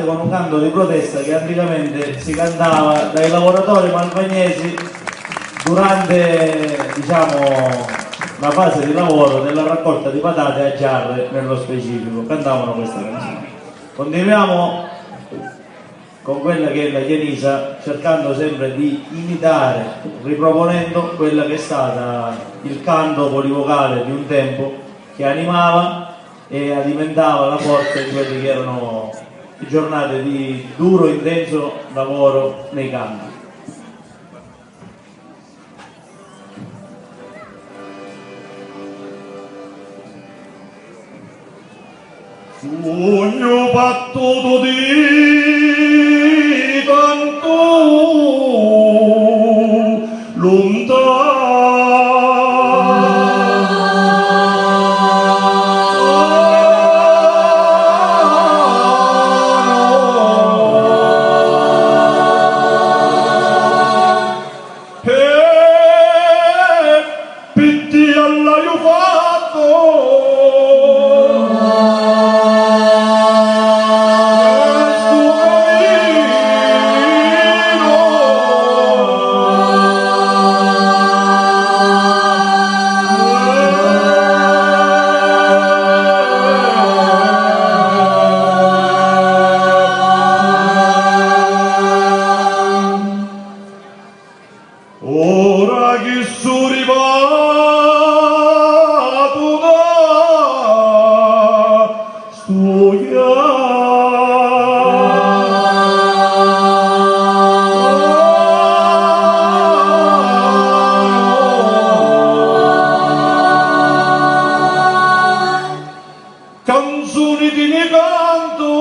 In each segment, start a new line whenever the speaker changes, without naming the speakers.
con un canto di protesta che anticamente si cantava dai lavoratori malvagnesi durante, diciamo, la fase di lavoro della raccolta di patate a giarre nello specifico, cantavano questa canzone. Continuiamo con quella che è la Chienisa, cercando sempre di imitare, riproponendo quella che è stata il canto polivocale di un tempo che animava e alimentava la forza in quelle che erano giornate di duro, intenso lavoro nei campi.
Sogno battuto di tanto lontano, e pitti all'aio fatto. Ora che sono arrivato da canzoni di ne canto.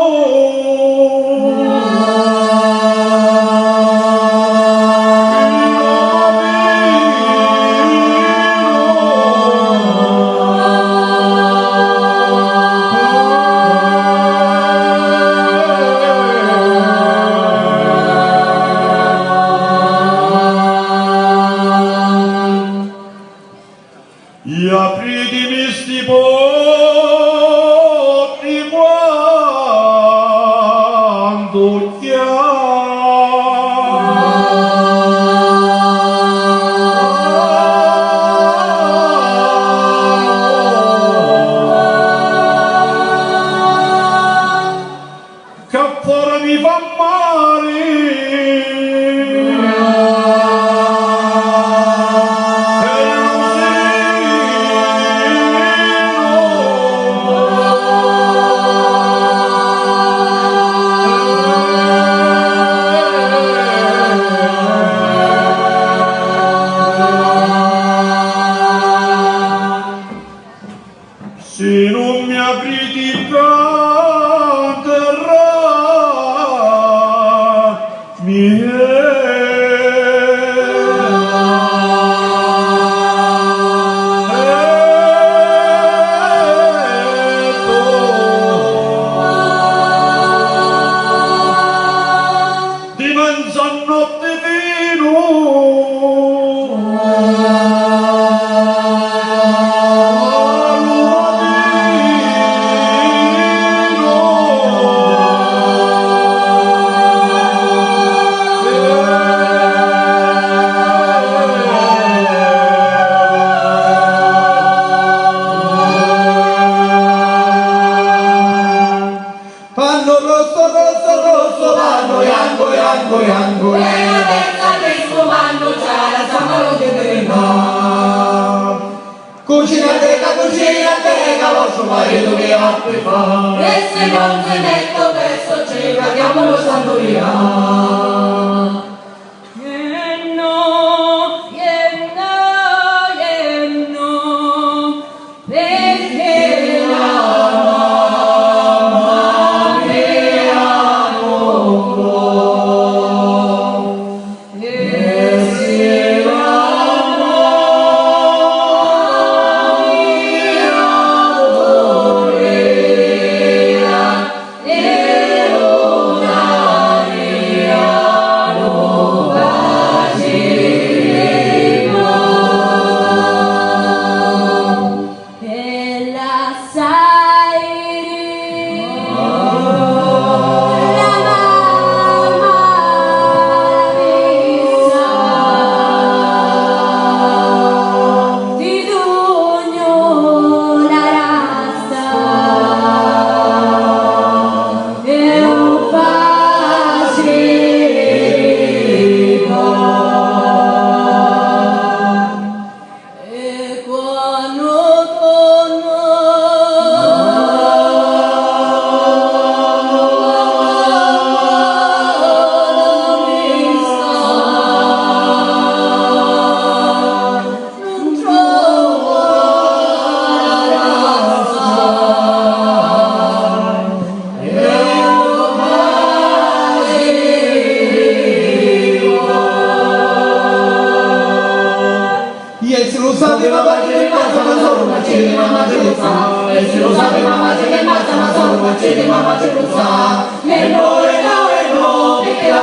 E apritemi sti una critica terra di mezzanotte
cucina vostro marito che altri fa e se non se netto verso ci caghiamolo santo via.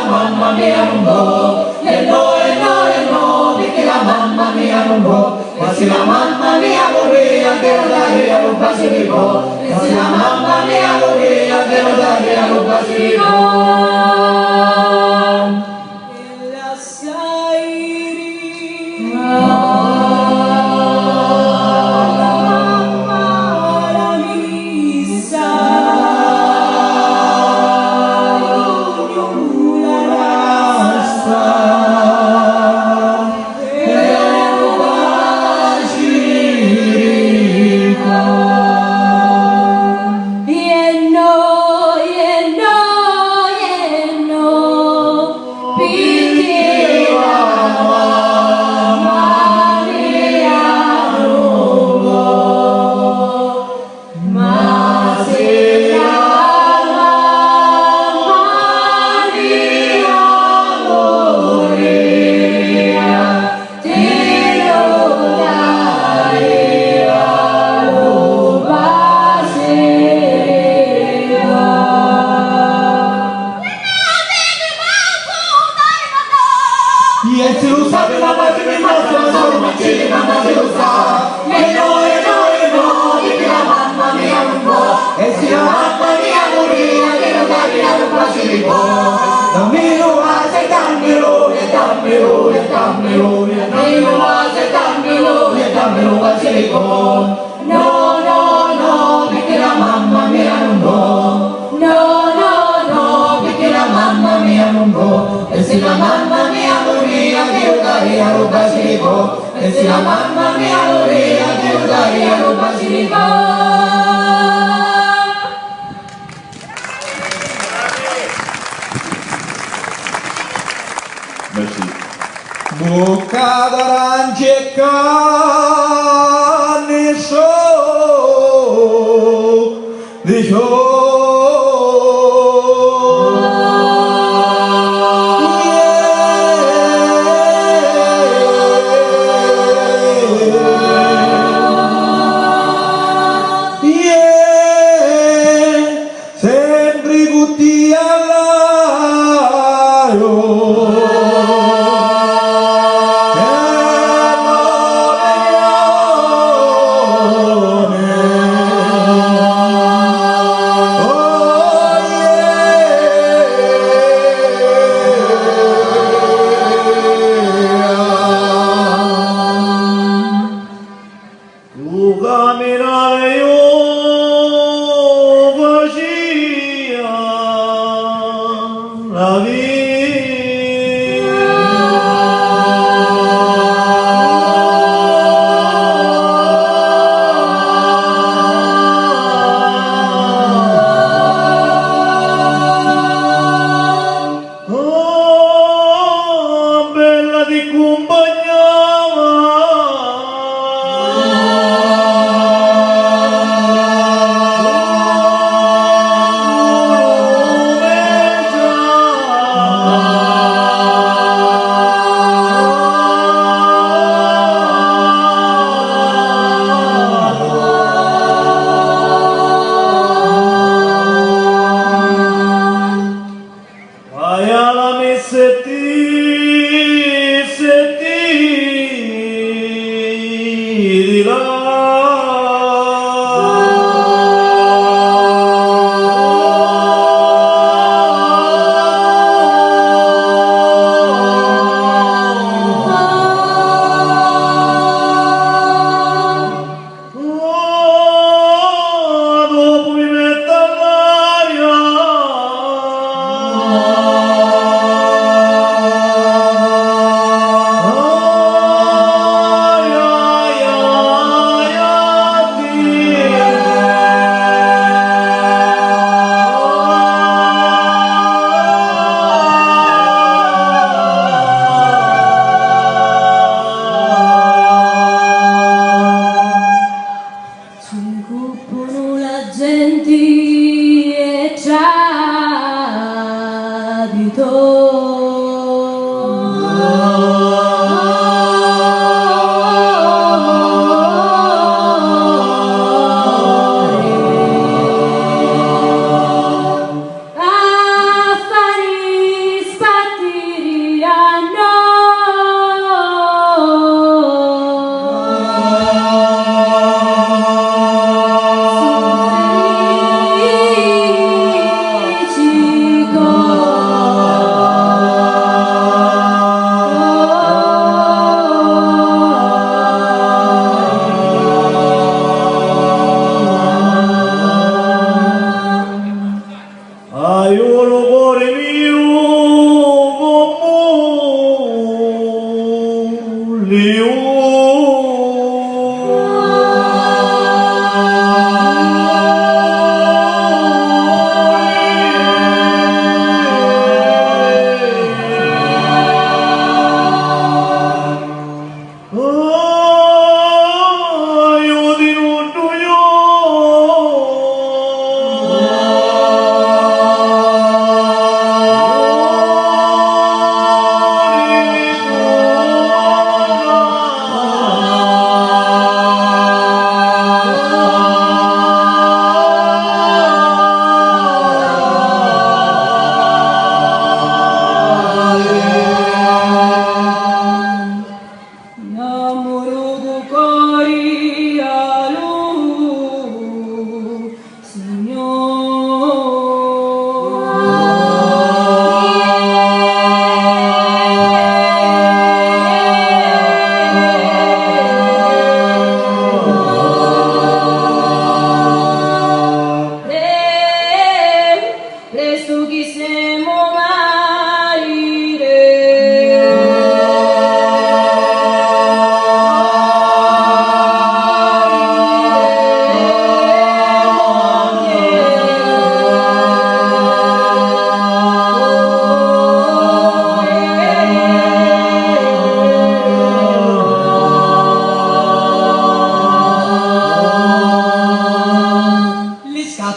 Mamma mia non può, e no, perché la mamma mia non può, e se la mamma mia vorrei che lo dai a un basilico, e se la mamma mia vorrei che lo dai a un basilico. No, perché la mamma mia non può. No, perché la mamma mia non può. E se la mamma mia moria che io darei a lo basilico. E se la mamma mia moria che io darei a lo basilico.
Bocca d'arance e canne so sempre tutti
tu camminare io facia la oh, bella ti accompagnava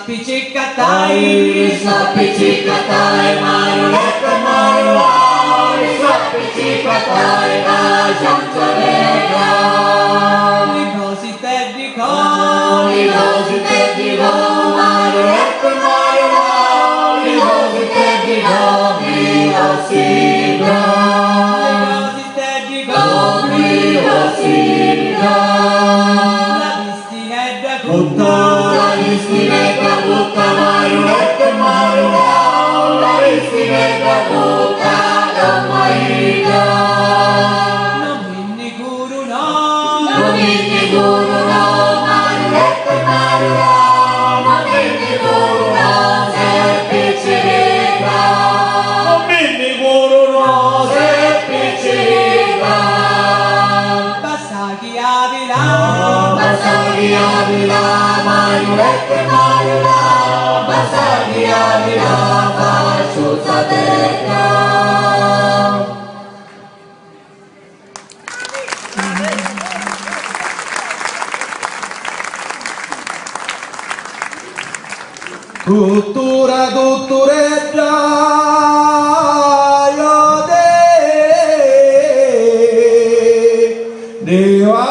Sapicikatai, sapicikatai, marulekan maruali, sapicikatai, ajang cerega. Ligosi tedigo, marulekan maruali, ligosi tedigo, biosida. Ligosi tedigo, biosida. Istinega buta marulekan marulau, istinega buta damaida. Namini guru na, marulekan marulau, namini guru na, sepicirega. Namini guru na, sepicirega. Basagi Avila, Basagi Avila. Marulekan marulau, basagi Avila, Pashuta Teka.
Tuttura tuttureggia io Deva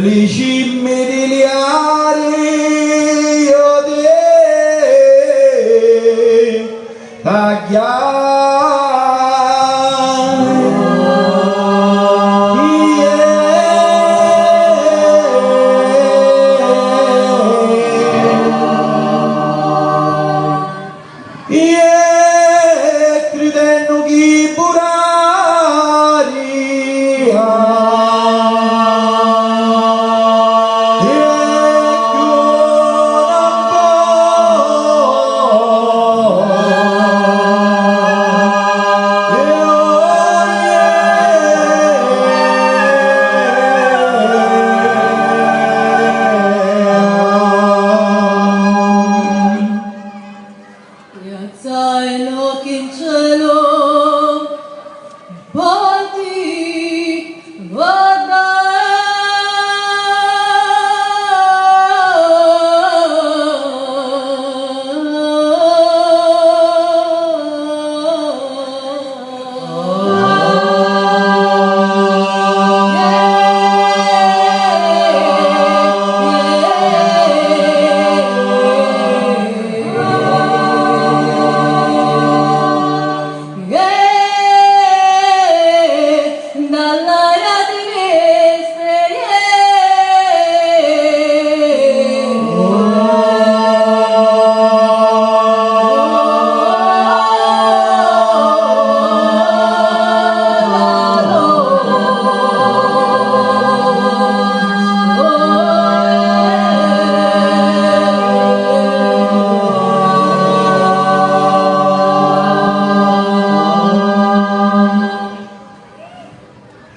li cimmi di liari io credendo chi buraria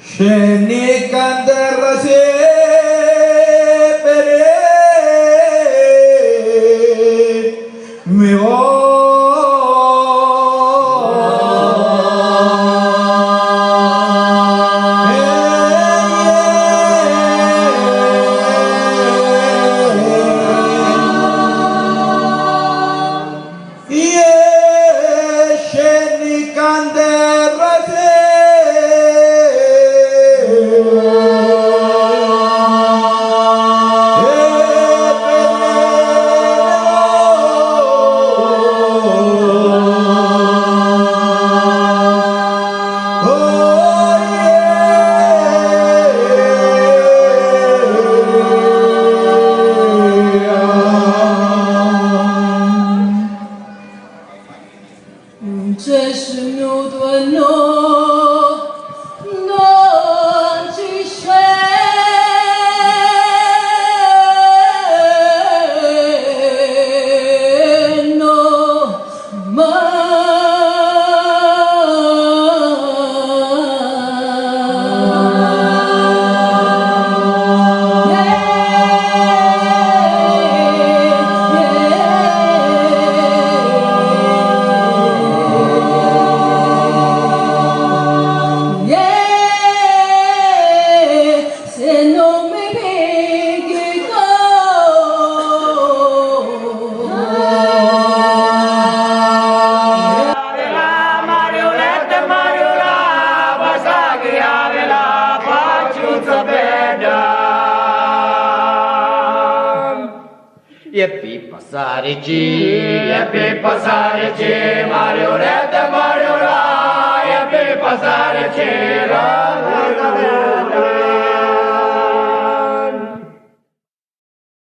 Scendi canterra sepere mi scendi canterra sepere
se snudo e non ci scendo se non mi pigli
Marionette Mariola, Basaghi avela, Paciuzza bella. Yeppi passare G, Marionette Mariola, Yeppi passare G, la